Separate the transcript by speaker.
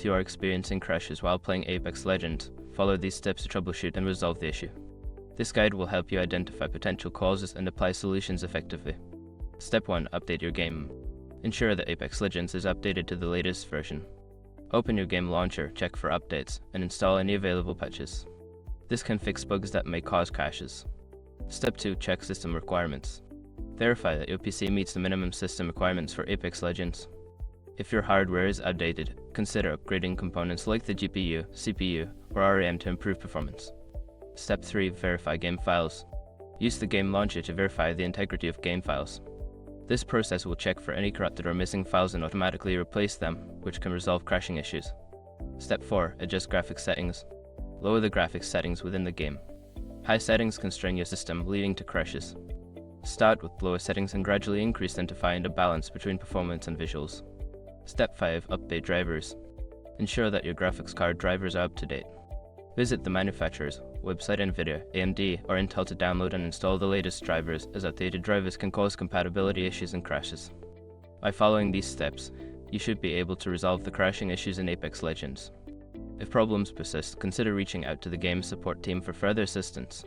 Speaker 1: If you are experiencing crashes while playing Apex Legends, follow these steps to troubleshoot and resolve the issue. This guide will help you identify potential causes and apply solutions effectively. Step 1. Update your game. Ensure that Apex Legends is updated to the latest version. Open your game launcher, check for updates, and install any available patches. This can fix bugs that may cause crashes. Step 2. Check system requirements. Verify that your PC meets the minimum system requirements for Apex Legends. If your hardware is outdated, consider upgrading components like the GPU, CPU, or RAM to improve performance. Step 3. Verify game files. Use the game launcher to verify the integrity of game files. This process will check for any corrupted or missing files and automatically replace them, which can resolve crashing issues. Step 4. Adjust graphics settings. Lower the graphics settings within the game. High settings can strain your system, leading to crashes. Start with lower settings and gradually increase them to find a balance between performance and visuals. Step 5. Update drivers. Ensure that your graphics card drivers are up to date. Visit the manufacturer's website, NVIDIA, AMD, or Intel to download and install the latest drivers, as outdated drivers can cause compatibility issues and crashes. By following these steps, you should be able to resolve the crashing issues in Apex Legends. If problems persist, consider reaching out to the game's support team for further assistance.